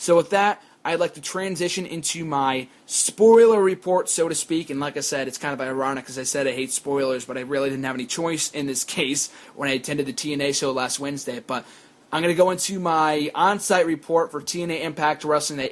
So with that, I'd like to transition into my spoiler report, so to speak. And like I said, it's kind of ironic because I said I hate spoilers, but I really didn't have any choice in this case when I attended the TNA show last Wednesday. But I'm going to go into my on-site report for TNA Impact Wrestling. They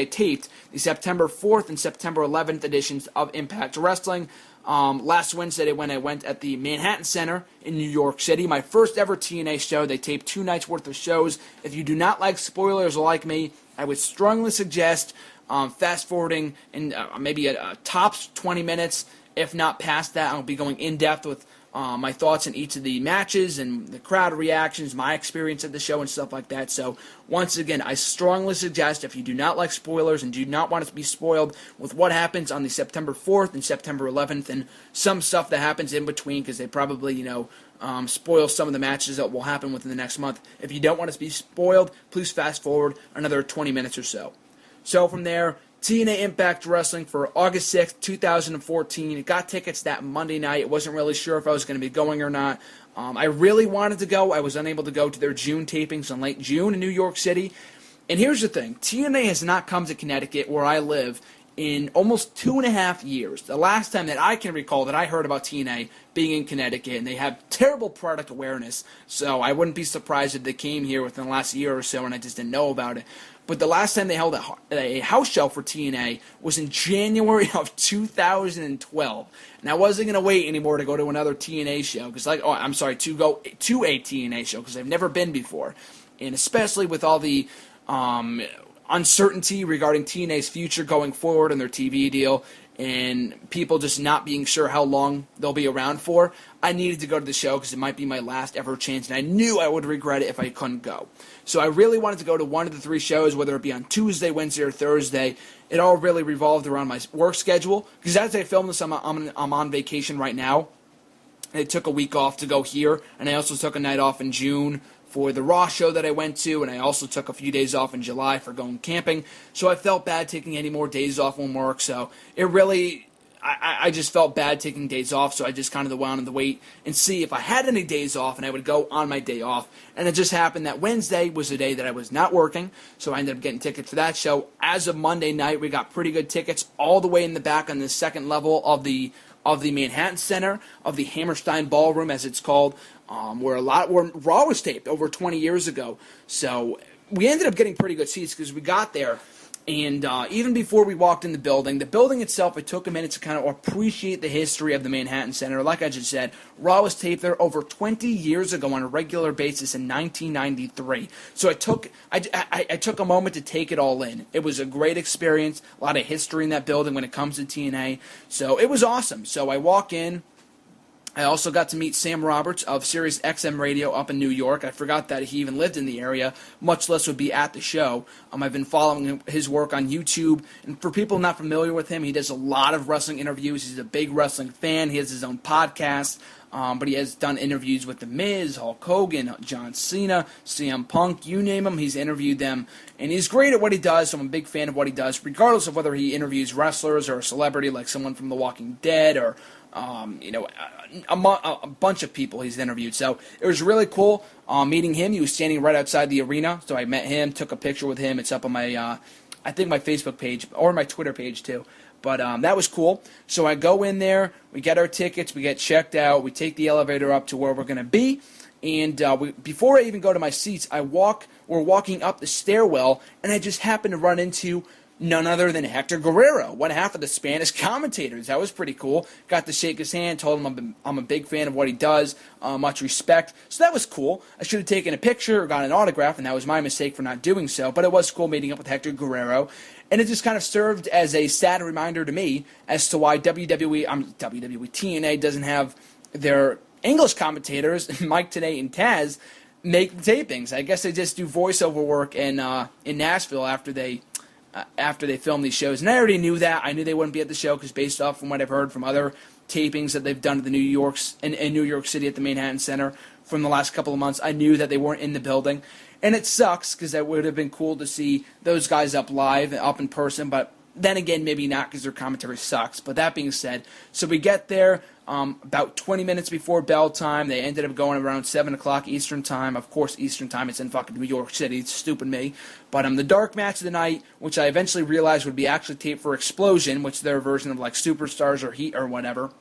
taped the September 4th and September 11th editions of Impact Wrestling. Last Wednesday when I went at the Manhattan Center in New York City, my first ever TNA show. They taped 2 nights worth of shows. If you do not like spoilers like me, I would strongly suggest fast forwarding and maybe a tops 20 minutes. If not past that, I'll be going in depth with my thoughts on each of the matches and the crowd reactions, my experience at the show and stuff like that. So once again, I strongly suggest if you do not like spoilers and do not want to be spoiled with what happens on the September 4th and September 11th and some stuff that happens in between, because they probably, spoil some of the matches that will happen within the next month. If you don't want to be spoiled, please fast forward another 20 minutes or so. So from there, TNA Impact Wrestling for August 6th, 2014. I got tickets that Monday night. I wasn't really sure if I was going to be going or not. I really wanted to go. I was unable to go to their June tapings in late June in New York City. And here's the thing. TNA has not come to Connecticut, where I live, in almost 2.5 years. The last time that I can recall that I heard about TNA being in Connecticut, and they have terrible product awareness, so I wouldn't be surprised if they came here within the last year or so and I just didn't know about it. But the last time they held a house show for TNA was in January of 2012. And I wasn't going to wait anymore to go to another TNA show, to go to a TNA show, because I've never been before. And especially with all the uncertainty regarding TNA's future going forward and their TV deal, and people just not being sure how long they'll be around for, I needed to go to the show because it might be my last ever chance, and I knew I would regret it if I couldn't go. So I really wanted to go to one of the 3 shows, whether it be on Tuesday, Wednesday, or Thursday. It all really revolved around my work schedule, because as I film this, I'm on vacation right now. I took a week off to go here, and I also took a night off in June for the Raw show that I went to, and I also took a few days off in July for going camping. So I felt bad taking any more days off from work, so it really, I just felt bad taking days off, so I just kind of wanted to wait and see if I had any days off, and I would go on my day off. And it just happened that Wednesday was the day that I was not working, so I ended up getting tickets for that show. As of Monday night, we got pretty good tickets all the way in the back on the second level of the Manhattan Center, of the Hammerstein Ballroom, as it's called, where Raw was taped over 20 years ago. So we ended up getting pretty good seats because we got there, and even before we walked in the building itself, it took a minute to kind of appreciate the history of the Manhattan Center. Like I just said, Raw was taped there over 20 years ago on a regular basis in 1993. So I took a moment to take it all in. It was a great experience, a lot of history in that building when it comes to TNA. So it was awesome. So I walk in. I also got to meet Sam Roberts of Sirius XM Radio up in New York. I forgot that he even lived in the area, much less would be at the show. I've been following his work on YouTube, and for people not familiar with him, he does a lot of wrestling interviews. He's a big wrestling fan. He has his own podcast, but he has done interviews with The Miz, Hulk Hogan, John Cena, CM Punk, you name him, he's interviewed them. And he's great at what he does, so I'm a big fan of what he does, regardless of whether he interviews wrestlers or a celebrity like someone from The Walking Dead or a bunch of people he's interviewed. So it was really cool meeting him. He was standing right outside the arena, so I met him, took a picture with him. It's up on my, I think my Facebook page, or my Twitter page too. But that was cool. So I go in there, we get our tickets, we get checked out, we take the elevator up to where we're going to be, and before I even go to my seats, we're walking up the stairwell, and I just happened to run into none other than Hector Guerrero, one half of the Spanish commentators. That was pretty cool. Got to shake his hand, told him I'm a big fan of what he does, much respect. So that was cool. I should have taken a picture or got an autograph, and that was my mistake for not doing so. But it was cool meeting up with Hector Guerrero, and it just kind of served as a sad reminder to me as to why TNA doesn't have their English commentators, Mike Tenay and Taz, make the tapings. I guess they just do voiceover work in Nashville after they film these shows. And I already knew that. I knew they wouldn't be at the show because based off from what I've heard from other tapings that they've done at the New York City at the Manhattan Center from the last couple of months, I knew that they weren't in the building. And it sucks because that would have been cool to see those guys up live, up in person, but then again, maybe not because their commentary sucks. But that being said, so we get there. about 20 minutes before bell time. They ended up going around 7 o'clock Eastern time. Of course, Eastern time. It's in fucking New York City. It's stupid me. But the dark match of the night, which I eventually realized would be actually taped for Explosion, which is their version of like Superstars or Heat or whatever.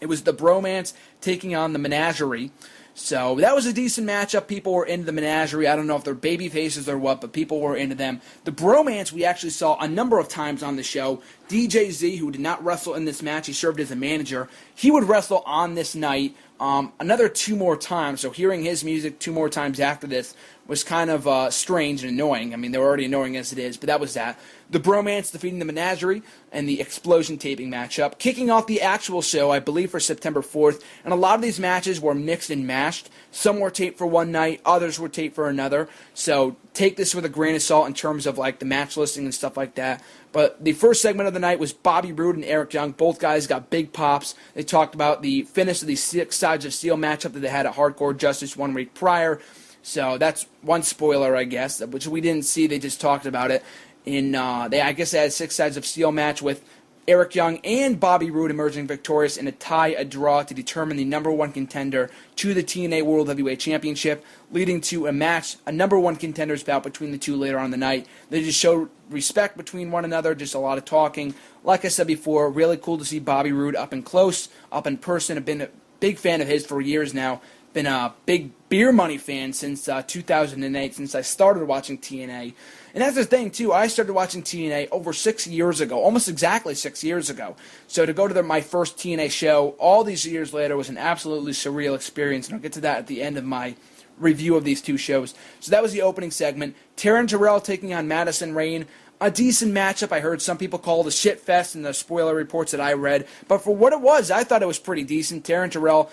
It was the Bromance taking on the Menagerie. So that was a decent matchup. People were into the Menagerie. I don't know if they're baby faces or what, but people were into them. The Bromance we actually saw a number of times on the show. DJ Z, who did not wrestle in this match, he served as a manager. He would wrestle on this night another 2 more times. So hearing his music 2 more times after this was kind of strange and annoying. I mean, they were already annoying as it is, but that was that. The Bromance defeating the Menagerie and the Explosion taping matchup. Kicking off the actual show, I believe, for September 4th. And a lot of these matches were mixed and mashed. Some were taped for one night, others were taped for another. So take this with a grain of salt in terms of like the match listing and stuff like that. But the first segment of the night was Bobby Roode and Eric Young. Both guys got big pops. They talked about the finish of the 6 Sides of Steel matchup that they had at Hardcore Justice 1 week prior. So that's one spoiler, I guess, which we didn't see. They just talked about it. I guess they had a 6 Sides of Steel match with Eric Young and Bobby Roode emerging victorious in a draw to determine the number 1 contender to the TNA World Heavyweight Championship, leading to a number 1 contenders bout between the two later on in the night. They just showed respect between one another, just a lot of talking. Like I said before, really cool to see Bobby Roode up and close, up in person. I've been a big fan of his for years now. Been a big Beer Money fan since 2008, since I started watching TNA. And that's the thing, too. I started watching TNA over 6 years ago, almost exactly 6 years ago. So to go to my first TNA show all these years later was an absolutely surreal experience, and I'll get to that at the end of my review of these 2 shows. So that was the opening segment. Taryn Terrell taking on Madison Rayne. A decent matchup. I heard some people call it a shit fest in the spoiler reports that I read. But for what it was, I thought it was pretty decent. Taryn Terrell,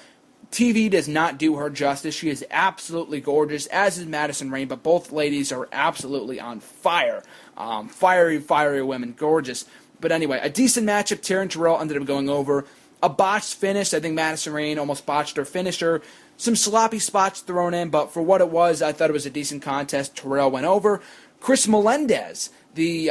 TV does not do her justice. She is absolutely gorgeous, as is Madison Rayne, but both ladies are absolutely on fire. Fiery women. Gorgeous. But anyway, a decent matchup. Taryn Terrell ended up going over. A botched finish. I think Madison Rayne almost botched her finisher. Some sloppy spots thrown in, but for what it was, I thought it was a decent contest. Terrell went over. Chris Melendez, the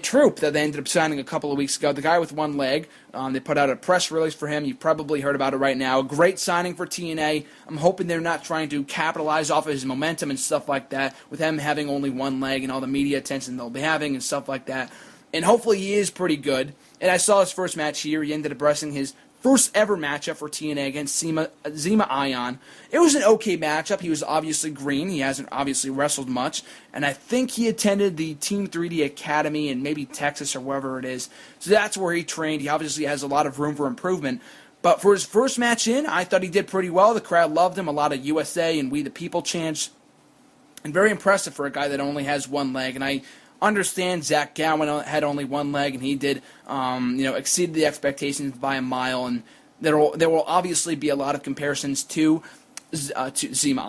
troupe that they ended up signing a couple of weeks ago, the guy with one leg. They put out a press release for him. You've probably heard about it right now. Great signing for TNA. I'm hoping they're not trying to capitalize off of his momentum and stuff like that, with him having only one leg and all the media attention they'll be having and stuff like that. And hopefully he is pretty good. And I saw his first match here. He ended up wrestling his first ever matchup for TNA against Zema Ion. It was an okay matchup. He was obviously green. He hasn't obviously wrestled much. And I think he attended the Team 3D Academy in maybe Texas or wherever it is. So that's where he trained. He obviously has a lot of room for improvement. But for his first match in, I thought he did pretty well. The crowd loved him. A lot of USA and We the People chants. And very impressive for a guy that only has one leg. And I understand Zach Gowen had only one leg, and he did, exceeded the expectations by a mile. And there will obviously be a lot of comparisons to Zema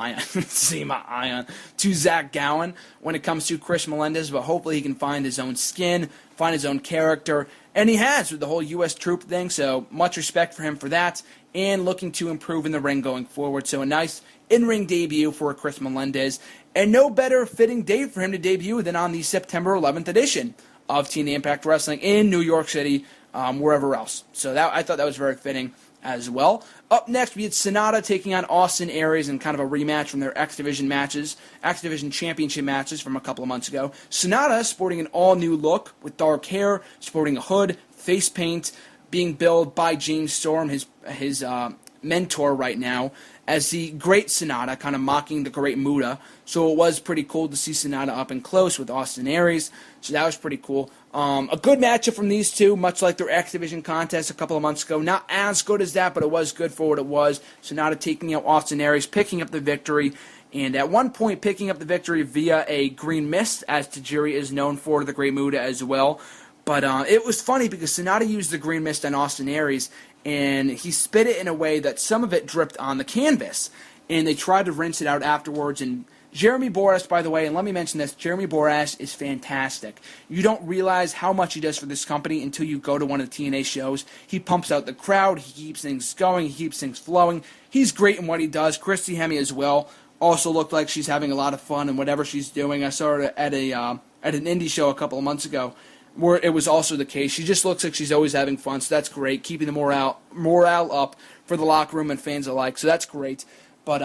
Ion, to Zach Gowen when it comes to Chris Melendez. But hopefully he can find his own skin, find his own character, and he has with the whole U.S. Troop thing. So much respect for him for that, and looking to improve in the ring going forward. So a nice in-ring debut for Chris Melendez. And no better fitting date for him to debut than on the September 11th edition of TNA Impact Wrestling in New York City, wherever else. So I thought that was very fitting as well. Up next, we had Sonata taking on Austin Aries in kind of a rematch from their X Division Championship matches from a couple of months ago. Sonata sporting an all-new look with dark hair, sporting a hood, face paint, being billed by James Storm, his mentor right now, as the Great Sonata, kind of mocking the Great Muta. So it was pretty cool to see Sonata up and close with Austin Aries. So that was pretty cool. A good matchup from these two, much like their X Division contest a couple of months ago. Not as good as that, but it was good for what it was. Sonata taking out Austin Aries, picking up the victory. And at one point, picking up the victory via a green mist, as Tajiri is known for, the Great Muta as well. But it was funny because Sonata used the green mist on Austin Aries, and he spit it in a way that some of it dripped on the canvas. And they tried to rinse it out afterwards. And Jeremy Borash, by the way, and let me mention this, Jeremy Borash is fantastic. You don't realize how much he does for this company until you go to one of the TNA shows. He pumps out the crowd. He keeps things going. He keeps things flowing. He's great in what he does. Christy Hemme as well also looked like she's having a lot of fun in whatever she's doing. I saw her at an indie show a couple of months ago. where it was also the case. She just looks like she's always having fun, so that's great, keeping the morale up for the locker room and fans alike, so that's great. But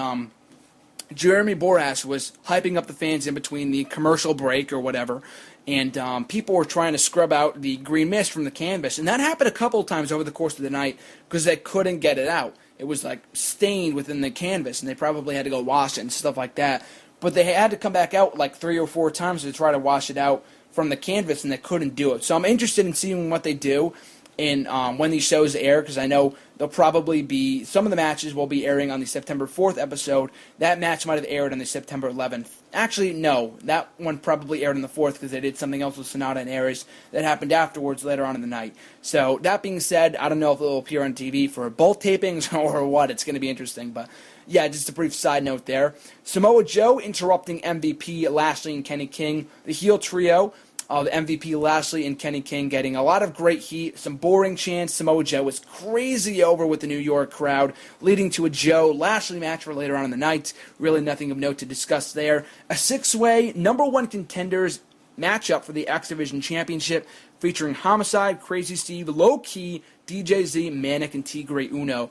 Jeremy Borash was hyping up the fans in between the commercial break or whatever, and people were trying to scrub out the green mist from the canvas, and that happened a couple of times over the course of the night because they couldn't get it out. It was like stained within the canvas, and they probably had to go wash it and stuff like that. But they had to come back out like 3 or 4 times to try to wash it out from the canvas, and they couldn't do it. So I'm interested in seeing what they do in when these shows air, because I know they'll probably be, some of the matches will be airing on the September 4th episode. That match might have aired on the September 11th. Actually, no, that one probably aired on the 4th because they did something else with Sonata and Aries that happened afterwards later on in the night. So that being said, I don't know if it'll appear on TV for both tapings or what. It's going to be interesting, but yeah, just a brief side note there. Samoa Joe interrupting MVP Lashley and Kenny King. The heel trio of MVP Lashley and Kenny King getting a lot of great heat, some boring chants. Samoa Joe was crazy over with the New York crowd, leading to a Joe Lashley match for later on in the night. Really nothing of note to discuss there. A 6-way number 1 contenders matchup for the X Division Championship featuring Homicide, Crazy Steve, Low Key, DJZ, Manic, and Tigre Uno.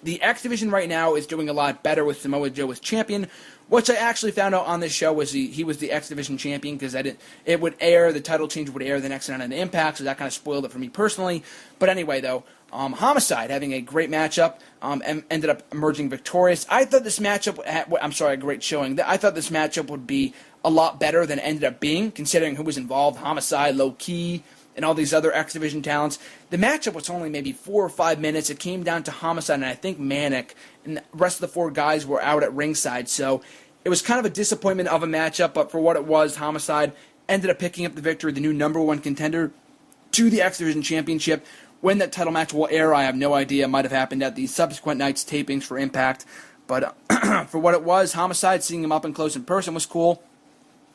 The X Division right now is doing a lot better with Samoa Joe as champion, which I actually found out on this show was he was the X Division champion because it would air, the title change would air the next night on Impact, so that kind of spoiled it for me personally. But anyway, though, Homicide having a great matchup ended up emerging victorious. I thought this matchup, a great showing. I thought this matchup would be a lot better than it ended up being, considering who was involved, Homicide, Low Key, and all these other X Division talents. The matchup was only maybe 4 or 5 minutes. It came down to Homicide and I think Manic, and the rest of the 4 guys were out at ringside. So it was kind of a disappointment of a matchup, but for what it was, Homicide ended up picking up the victory, the new number 1 contender to the X Division Championship. When that title match will air, I have no idea. It might have happened at the subsequent night's tapings for Impact. But for what it was, Homicide, seeing him up and close in person was cool.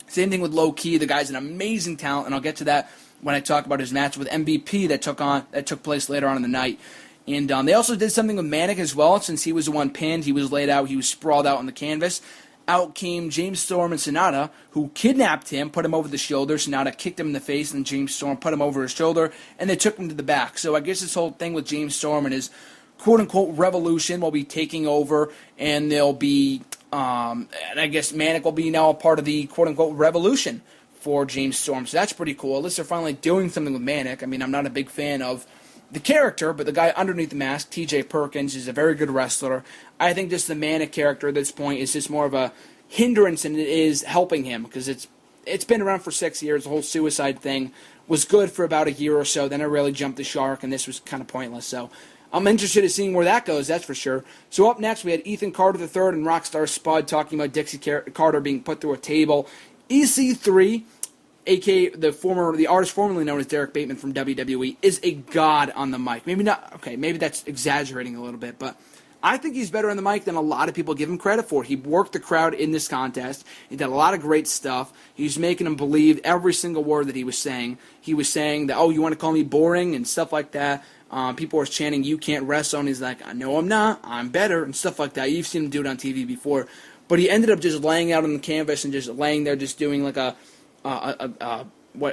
Same thing with Low Key. The guy's an amazing talent, and I'll get to that when I talk about his match with MVP that took place later on in the night. And they also did something with Manic as well. Since he was the one pinned, he was laid out, he was sprawled out on the canvas. Out came James Storm and Sonata, who kidnapped him, put him over the shoulder. Sonata kicked him in the face, and James Storm put him over his shoulder, and they took him to the back. So I guess this whole thing with James Storm and his quote-unquote revolution will be taking over, and they'll be, and I guess Manic will be now a part of the quote-unquote revolution for James Storm. So that's pretty cool. At least they're finally doing something with Manic. I mean, I'm not a big fan of the character, but the guy underneath the mask, TJ Perkins, is a very good wrestler. I think just the Manic character at this point is just more of a hindrance than it is helping him, because it's been around for 6 years. The whole suicide thing was good for about a year or so. Then it really jumped the shark, and this was kind of pointless. So I'm interested in seeing where that goes, that's for sure. So up next, we had Ethan Carter III and Rockstar Spud talking about Dixie Carter being put through a table. EC3, a.k.a. the artist formerly known as Derek Bateman from WWE, is a god on the mic. Maybe not, okay, maybe that's exaggerating a little bit, but I think he's better on the mic than a lot of people give him credit for. He worked the crowd in this contest. He did a lot of great stuff. He was making them believe every single word that he was saying. He was saying that, oh, you want to call me boring and stuff like that. People were chanting, you can't wrestle, and he's like, no, I'm not. I'm better, and stuff like that. You've seen him do it on TV before. But he ended up just laying out on the canvas and just laying there, just doing like a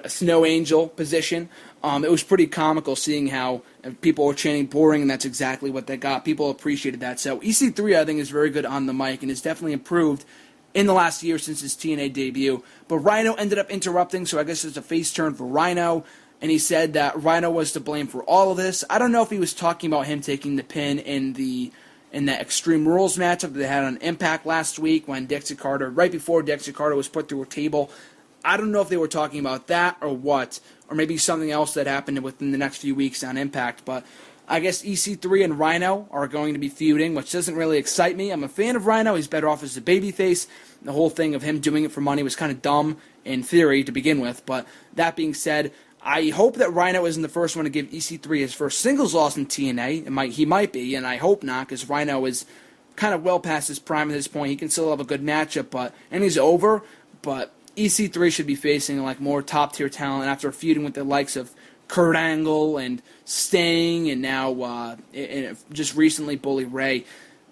snow angel position. It was pretty comical seeing how people were chanting boring, and that's exactly what they got. People appreciated that. So EC3, I think, is very good on the mic, and has definitely improved in the last year since his TNA debut. But Rhino ended up interrupting, so I guess it's a face turn for Rhino. And he said that Rhino was to blame for all of this. I don't know if he was talking about him taking the pin in that Extreme Rules matchup that they had on Impact last week when Dixie Carter, right before Dixie Carter was put through a table. I don't know if they were talking about that or what, or maybe something else that happened within the next few weeks on Impact. But I guess EC3 and Rhino are going to be feuding, which doesn't really excite me. I'm a fan of Rhino. He's better off as a babyface. The whole thing of him doing it for money was kind of dumb in theory to begin with. But that being said, I hope that Rhino isn't the first one to give EC3 his first singles loss in TNA. He might be, and I hope not, because Rhino is kind of well past his prime at this point. He can still have a good matchup, and he's over, but EC3 should be facing like more top-tier talent after feuding with the likes of Kurt Angle and Sting, and now just recently Bully Ray.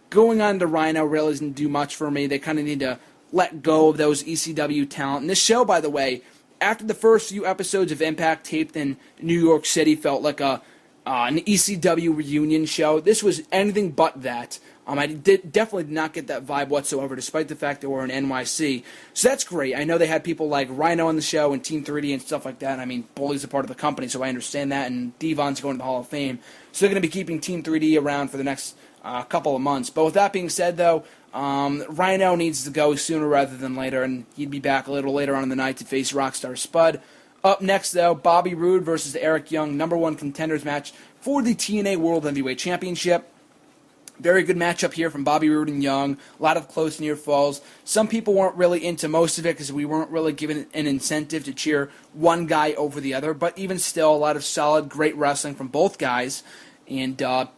Going on to Rhino really doesn't do much for me. They kind of need to let go of those ECW talent. And this show, by the way, after the first few episodes of Impact taped in New York City felt like an ECW reunion show, this was anything but that. Definitely did not get that vibe whatsoever, despite the fact that we're in NYC. So that's great. I know they had people like Rhino on the show and Team 3D and stuff like that. I mean, Bully's a part of the company, so I understand that, and Devon's going to the Hall of Fame. So they're going to be keeping Team 3D around for the next couple of months. But with that being said, though, Rhino needs to go sooner rather than later, and he'd be back a little later on in the night to face Rockstar Spud. Up next, though, Bobby Roode versus Eric Young, number 1 contenders match for the TNA World Heavyweight Championship. Very good matchup here from Bobby Roode and Young. A lot of close near falls. Some people weren't really into most of it because we weren't really given an incentive to cheer one guy over the other. But even still, a lot of solid, great wrestling from both guys. And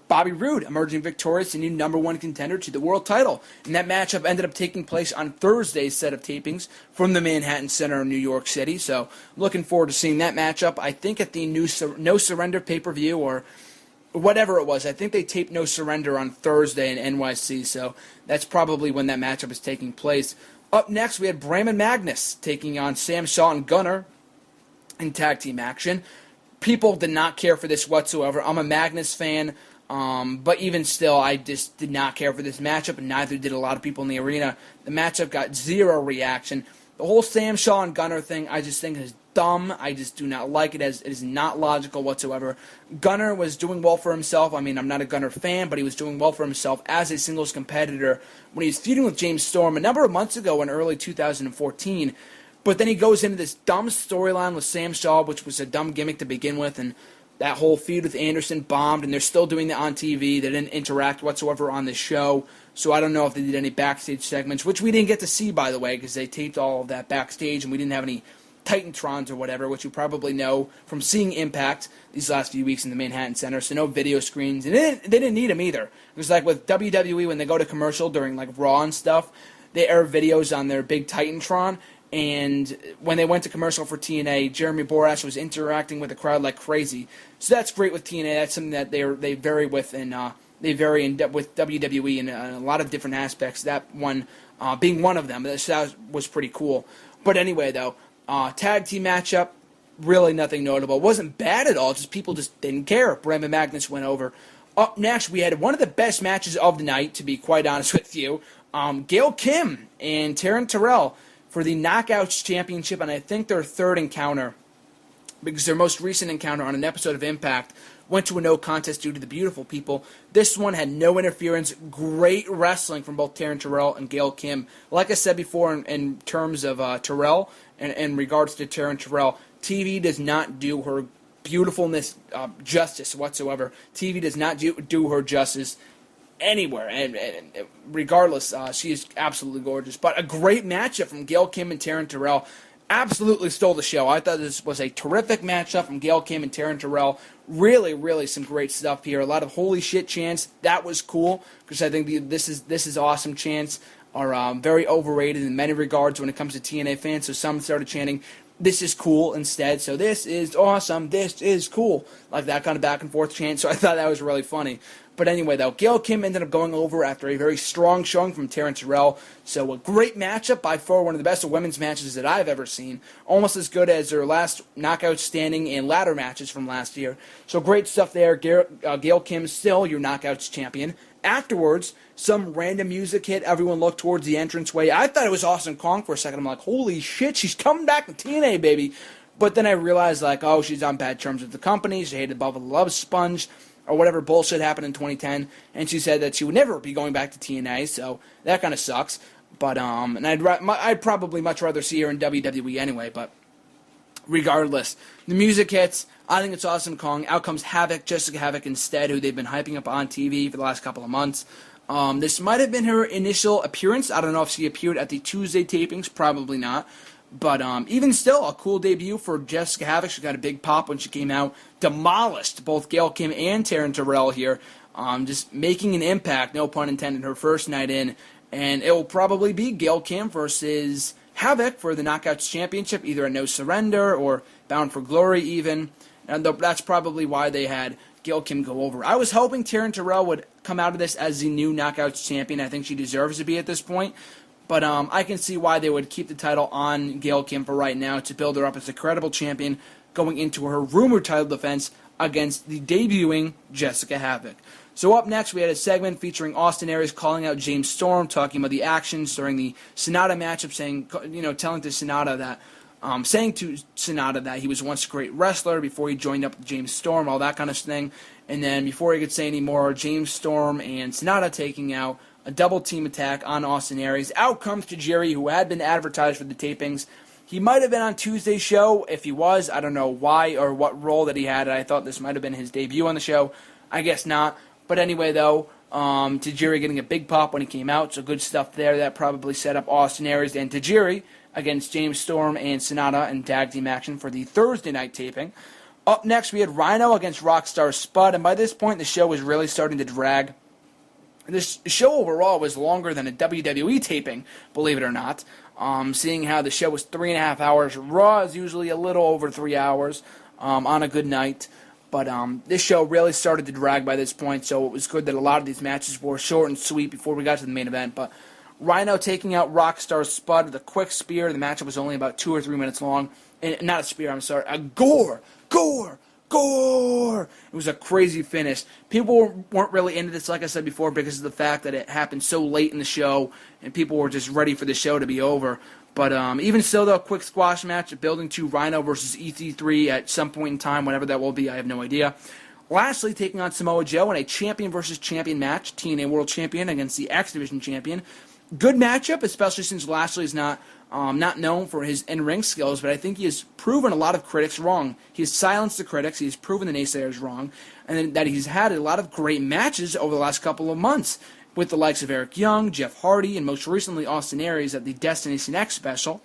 Bobby Roode emerging victorious and new number 1 contender to the world title. And that matchup ended up taking place on Thursday's set of tapings from the Manhattan Center in New York City. So looking forward to seeing that matchup. I think at the new No Surrender pay-per-view or whatever it was. I think they taped No Surrender on Thursday in NYC, so that's probably when that matchup is taking place. Up next, we had Bram and Magnus taking on Sam Shaw and Gunner in tag team action. People did not care for this whatsoever. I'm a Magnus fan, but even still, I just did not care for this matchup, and neither did a lot of people in the arena. The matchup got zero reaction. The whole Sam Shaw and Gunner thing, I just think is dumb. I just do not like it. It is not logical whatsoever. Gunner was doing well for himself. I mean, I'm not a Gunner fan, but he was doing well for himself as a singles competitor when he was feuding with James Storm a number of months ago in early 2014. But then he goes into this dumb storyline with Sam Shaw, which was a dumb gimmick to begin with, and that whole feud with Anderson bombed, and they're still doing that on TV. They didn't interact whatsoever on the show, so I don't know if they did any backstage segments, which we didn't get to see, by the way, because they taped all of that backstage, and we didn't have any Titantrons or whatever, which you probably know from seeing Impact these last few weeks in the Manhattan Center, so no video screens, and they didn't need them either. It was like with WWE, when they go to commercial during like Raw and stuff, they air videos on their big Titantron, and when they went to commercial for TNA, Jeremy Borash was interacting with the crowd like crazy. So that's great with TNA. That's something that they vary with, and they vary in depth with WWE in a lot of different aspects. That one being one of them. That was pretty cool. But anyway, though, tag team matchup, really nothing notable. It wasn't bad at all. Just people just didn't care. Bram and Magnus went over. Up next, we had one of the best matches of the night, to be quite honest with you. Gail Kim and Taryn Terrell for the Knockouts Championship, and I think their third encounter, because their most recent encounter on an episode of Impact went to a no contest due to the beautiful people. This one had no interference. Great wrestling from both Taryn Terrell and Gail Kim. Like I said before, in terms of Terrell, and in regards to Taryn Terrell, TV does not do her beautifulness justice whatsoever. TV does not do her justice anywhere, and regardless, she is absolutely gorgeous. But a great matchup from Gail Kim and Taryn Terrell. Absolutely stole the show. I thought this was a terrific matchup from Gail Kim and Taryn Terrell. Really, really some great stuff here. A lot of holy shit chants. That was cool, because I think this is awesome chants are very overrated in many regards when it comes to TNA fans. So some started chanting, "This is cool" instead. So this is awesome. This is cool. Like that kind of back and forth chant. So I thought that was really funny. But anyway, though, Gail Kim ended up going over after a very strong showing from Taryn Terrell. So a great matchup, by far one of the best women's matches that I've ever seen. Almost as good as their last knockout standing and ladder matches from last year. So great stuff there. Gail Kim still your knockouts champion. Afterwards, some random music hit. Everyone looked towards the entranceway. I thought it was Awesome Kong for a second. I'm like, holy shit, she's coming back to TNA, baby. But then I realized, like, oh, she's on bad terms with the company. She hated Bubba the Love Sponge, or whatever bullshit happened in 2010, and she said that she would never be going back to TNA, so that kind of sucks. But and I'd probably much rather see her in WWE anyway. But regardless, the music hits. I think it's Awesome Kong. Out comes Havoc, Jessica Havoc instead, who they've been hyping up on TV for the last couple of months. This might have been her initial appearance. I don't know if she appeared at the Tuesday tapings. Probably not. But even still, a cool debut for Jessica Havoc. She got a big pop when she came out. Demolished both Gail Kim and Taryn Terrell here. Just making an impact, no pun intended, her first night in. And it will probably be Gail Kim versus Havoc for the Knockouts Championship, either a No Surrender or Bound for Glory even. And that's probably why they had Gail Kim go over. I was hoping Taryn Terrell would come out of this as the new Knockouts Champion. I think she deserves to be at this point. But I can see why they would keep the title on Gail Kim for right now to build her up as a credible champion going into her rumored title defense against the debuting Jessica Havoc. So up next, we had a segment featuring Austin Aries calling out James Storm, talking about the actions during the Sonata matchup, telling to Sonata that, saying to Sonata that he was once a great wrestler before he joined up with James Storm, all that kind of thing. And then before he could say any more, James Storm and Sonata taking out a double team attack on Austin Aries. Out comes Tajiri, who had been advertised for the tapings. He might have been on Tuesday's show. If he was, I don't know why or what role that he had. I thought this might have been his debut on the show. I guess not. But anyway, though, Tajiri getting a big pop when he came out, so good stuff there. That probably set up Austin Aries and Tajiri against James Storm and Sonata in tag team action for the Thursday night taping. Up next, we had Rhino against Rockstar Spud, and by this point, the show was really starting to drag. This show overall was longer than a WWE taping, believe it or not. Seeing how the show was 3.5 hours, Raw is usually a little over 3 hours on a good night. But this show really started to drag by this point, so it was good that a lot of these matches were short and sweet before we got to the main event. But Rhino taking out Rockstar Spud with a quick spear. The matchup was only about 2 or 3 minutes long. Not a spear, I'm sorry. A gore! It was a crazy finish. People weren't really into this, like I said before, because of the fact that it happened so late in the show, and people were just ready for the show to be over. But even still, though, a quick squash match, building to Rhino versus EC3 at some point in time, whenever that will be, I have no idea. Lastly, taking on Samoa Joe in a champion versus champion match, TNA World Champion against the X Division Champion. Good matchup, especially since Lashley is not known for his in-ring skills, but I think he has proven a lot of critics wrong. He has silenced the critics, he has proven the naysayers wrong, and that he's had a lot of great matches over the last couple of months with the likes of Eric Young, Jeff Hardy, and most recently Austin Aries at the Destination X special.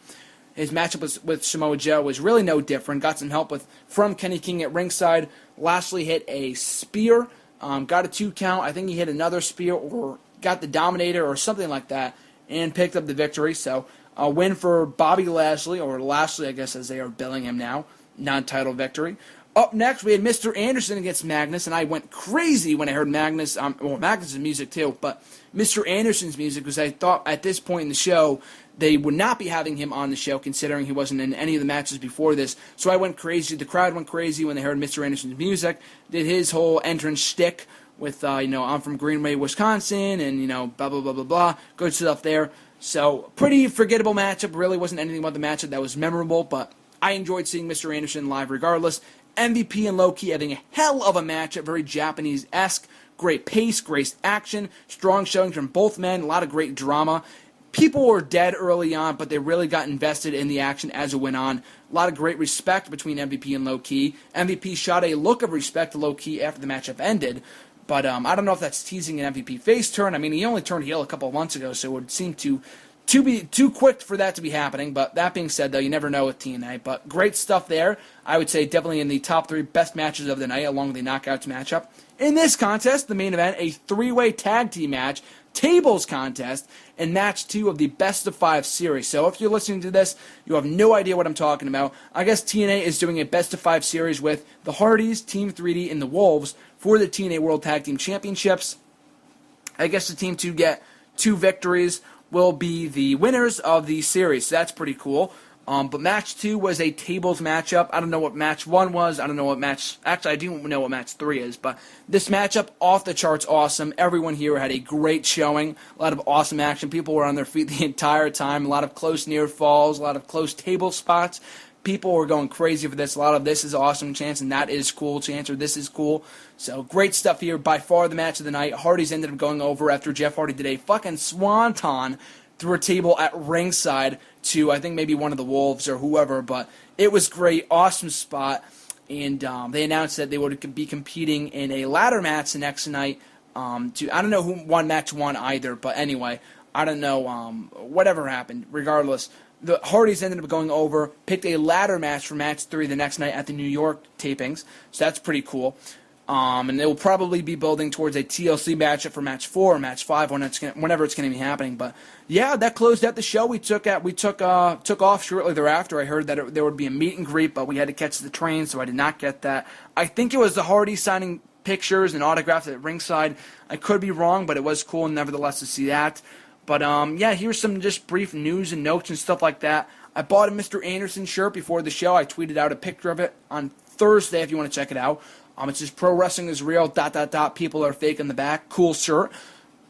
His matchup with Samoa Joe was really no different. Got some help from Kenny King at ringside. Lashley hit a spear, got a 2 count. I think he hit another spear or got the Dominator or something like that, and picked up the victory. So a win for Bobby Lashley, or Lashley, I guess, as they are billing him now. Non-title victory. Up next, we had Mr. Anderson against Magnus, and I went crazy when I heard Magnus. Magnus' music too, but Mr. Anderson's music, because I thought at this point in the show they would not be having him on the show, considering he wasn't in any of the matches before this. So I went crazy. The crowd went crazy when they heard Mr. Anderson's music. Did his whole entrance shtick with, I'm from Greenway, Wisconsin, and, blah, blah, blah, blah, blah. Good stuff there. So, pretty forgettable matchup. Really wasn't anything about the matchup that was memorable, but I enjoyed seeing Mr. Anderson live regardless. MVP and Low-Ki having a hell of a matchup, very Japanese-esque. Great pace, great action, strong showings from both men, a lot of great drama. People were dead early on, but they really got invested in the action as it went on. A lot of great respect between MVP and Low-Ki. MVP shot a look of respect to Low-Ki after the matchup ended, but I don't know if that's teasing an MVP face turn. I mean, he only turned heel a couple of months ago, so it would seem to be too quick for that to be happening. But that being said, though, you never know with TNA. But great stuff there. I would say definitely in the top 3 best matches of the night, along with the Knockouts matchup. In this contest, the main event, a 3-way tag team match, tables contest, and match 2 of the best of 5 series. So if you're listening to this, you have no idea what I'm talking about. I guess TNA is doing a best of 5 series with the Hardys, Team 3D, and the Wolves for the TNA World Tag Team Championships. I guess the team to get 2 victories will be the winners of the series. So that's pretty cool. But match 2 was a tables matchup. I don't know what match 1 was. I don't know what match... Actually, I do know what match 3 is. But this matchup, off the charts awesome. Everyone here had a great showing. A lot of awesome action. People were on their feet the entire time. A lot of close near falls. A lot of close table spots. People were going crazy for this. A lot of this is awesome chance, and that is cool chance, or this is cool. So great stuff here. By far the match of the night. Hardys ended up going over after Jeff Hardy did a fucking swanton through a table at ringside to, I think, maybe one of the Wolves or whoever, but it was great, awesome spot, and they announced that they would be competing in a ladder match the next night. I don't know who won match 1 either, but anyway, I don't know, whatever happened, regardless. The Hardys ended up going over, picked a ladder match for match 3 the next night at the New York tapings, so that's pretty cool. And they will probably be building towards a TLC matchup for match 4 or match 5 whenever it's going to be happening. But yeah, that closed out the show. We took off shortly thereafter. I heard that there would be a meet and greet, but we had to catch the train, so I did not get that. I think it was the Hardys signing pictures and autographs at ringside. I could be wrong, but it was cool nevertheless to see that. But yeah, here's some just brief news and notes and stuff like that. I bought a Mr. Anderson shirt before the show. I tweeted out a picture of it on Thursday if you want to check it out. It says pro wrestling is real, ... people are fake in the back. Cool shirt.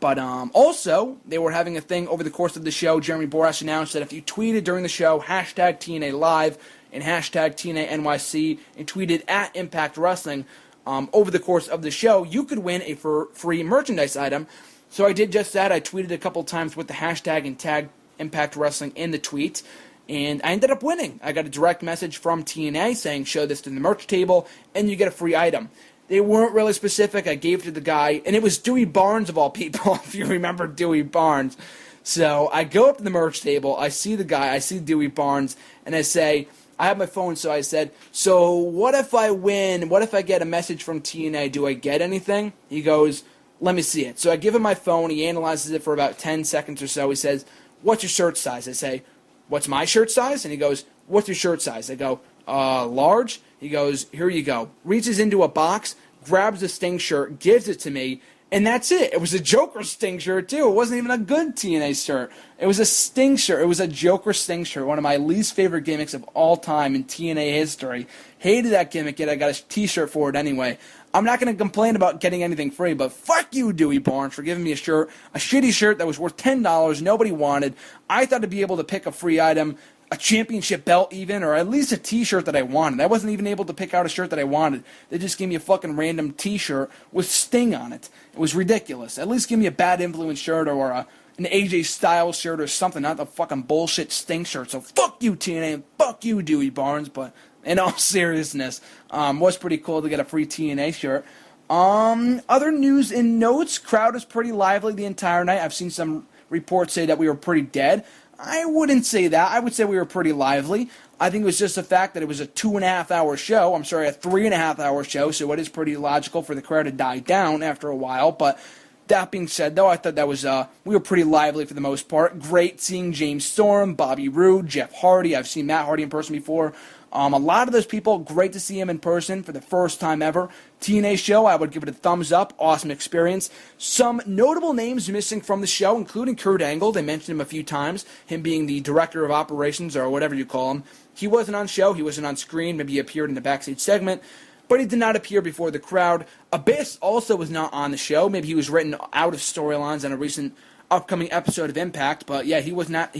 But also, they were having a thing over the course of the show. Jeremy Borash announced that if you tweeted during the show, hashtag TNA Live and hashtag TNA NYC, and tweeted at Impact Wrestling over the course of the show, you could win a free merchandise item. So I did just that. I tweeted a couple times with the hashtag and tagged Impact Wrestling in the tweet. And I ended up winning. I got a direct message from TNA saying, show this to the merch table, and you get a free item. They weren't really specific. I gave it to the guy, and it was Dewey Barnes of all people, if you remember Dewey Barnes. So I go up to the merch table, I see the guy, I see Dewey Barnes, and I say, I have my phone, so I said, so what if I win? What if I get a message from TNA? Do I get anything? He goes, let me see it. So I give him my phone. He analyzes it for about 10 seconds or so. He says, what's your shirt size? I say, what's my shirt size? And he goes, what's your shirt size? I go, large? He goes, here you go. Reaches into a box, grabs a Sting shirt, gives it to me, and that's it. It was a Joker Sting shirt, too. It wasn't even a good TNA shirt. It was a Sting shirt. It was a Joker Sting shirt, one of my least favorite gimmicks of all time in TNA history. Hated that gimmick, yet I got a t-shirt for it anyway. I'm not going to complain about getting anything free, but fuck you, Dewey Barnes, for giving me a shirt, a shitty shirt that was worth $10, nobody wanted. I thought to be able to pick a free item, a championship belt even, or at least a t-shirt that I wanted. I wasn't even able to pick out a shirt that I wanted. They just gave me a fucking random t-shirt with Sting on it. It was ridiculous. At least give me a Bad Influence shirt or an AJ Styles shirt or something, not the fucking bullshit Sting shirt. So fuck you, TNA, and fuck you, Dewey Barnes, but in all seriousness, was pretty cool to get a free TNA shirt. Other news and notes, crowd was pretty lively the entire night. I've seen some reports say that we were pretty dead. I wouldn't say that. I would say we were pretty lively. I think it was just the fact that it was a 2.5 hour show. I'm sorry, a 3.5 hour show, so it is pretty logical for the crowd to die down after a while. But that being said, though, I thought that was we were pretty lively for the most part. Great seeing James Storm, Bobby Roode, Jeff Hardy. I've seen Matt Hardy in person before. A lot of those people, great to see him in person for the first time ever. TNA show, I would give it a thumbs up. Awesome experience. Some notable names missing from the show, including Kurt Angle. They mentioned him a few times, him being the director of operations or whatever you call him. He wasn't on show. He wasn't on screen. Maybe he appeared in the backstage segment, but he did not appear before the crowd. Abyss also was not on the show. Maybe he was written out of storylines on a recent upcoming episode of Impact, but yeah, he was not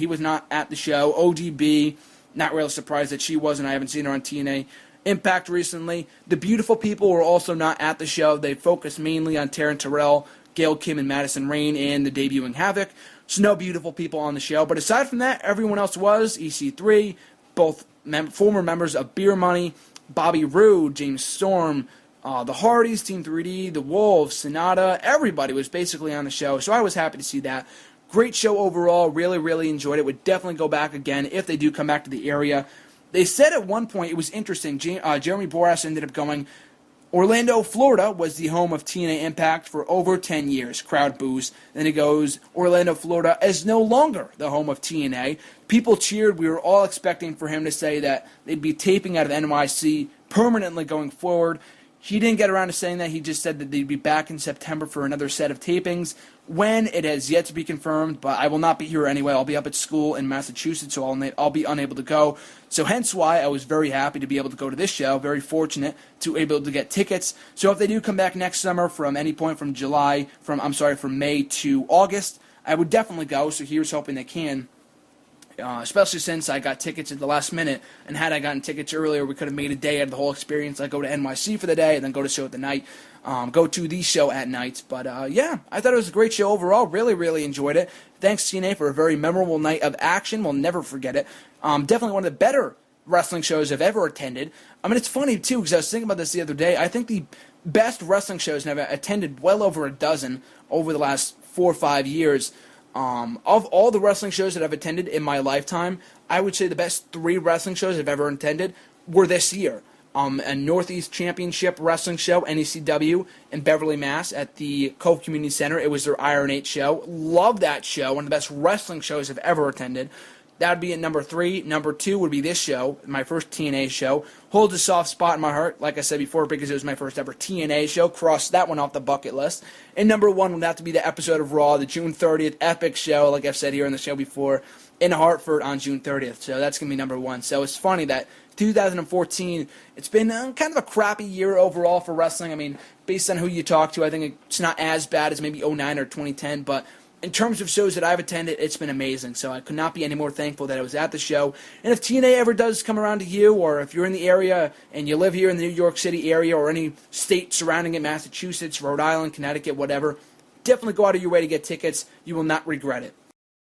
at the show. ODB, not really surprised that she wasn't. I haven't seen her on TNA Impact recently. The Beautiful People were also not at the show. They focused mainly on Taryn Terrell, Gail Kim, and Madison Rayne, and the debuting Havoc. So no Beautiful People on the show. But aside from that, everyone else was. EC3, both former members of Beer Money, Bobby Roode, James Storm, the Hardys, Team 3D, the Wolves, Sonata. Everybody was basically on the show. So I was happy to see that. Great show overall. Really, really enjoyed it. Would definitely go back again if they do come back to the area. They said at one point, it was interesting, Jeremy Borash ended up going, Orlando, Florida was the home of TNA Impact for over 10 years. Crowd boos. Then it goes, Orlando, Florida is no longer the home of TNA. People cheered. We were all expecting for him to say that they'd be taping out of NYC permanently going forward. He didn't get around to saying that. He just said that they'd be back in September for another set of tapings. When, it has yet to be confirmed, but I will not be here anyway. I'll be up at school in Massachusetts, so I'll be unable to go. So hence why I was very happy to be able to go to this show. Very fortunate to be able to get tickets. So if they do come back next summer from any point from from May to August, I would definitely go. So here's hoping they can. Especially since I got tickets at the last minute, and had I gotten tickets earlier, we could have made a day out of the whole experience. I go to NYC for the day, and then go to show at the night, go to the show at night. But yeah, I thought it was a great show overall. Really, really enjoyed it. Thanks TNA for a very memorable night of action. We'll never forget it. Definitely one of the better wrestling shows I've ever attended. I mean, it's funny too because I was thinking about this the other day. I think the best wrestling shows I've attended, well over a dozen over the last 4 or 5 years. Of all the wrestling shows that I've attended in my lifetime, I would say the best 3 wrestling shows I've ever attended were this year. A Northeast Championship Wrestling Show, NECW, in Beverly, Mass. at the Cove Community Center. It was their Iron 8 show. Love that show. One of the best wrestling shows I've ever attended. That would be at number 3. Number 2 would be this show, my first TNA show. Holds a soft spot in my heart, like I said before, because it was my first ever TNA show. Crossed that one off the bucket list. And number 1 would have to be the episode of Raw, the June 30th epic show, like I've said here on the show before, in Hartford on June 30th. So that's going to be number 1. So it's funny that 2014, it's been kind of a crappy year overall for wrestling. I mean, based on who you talk to, I think it's not as bad as maybe 09 or 2010, but in terms of shows that I've attended, it's been amazing. So I could not be any more thankful that I was at the show. And if TNA ever does come around to you, or if you're in the area and you live here in the New York City area or any state surrounding it, Massachusetts, Rhode Island, Connecticut, whatever, definitely go out of your way to get tickets. You will not regret it.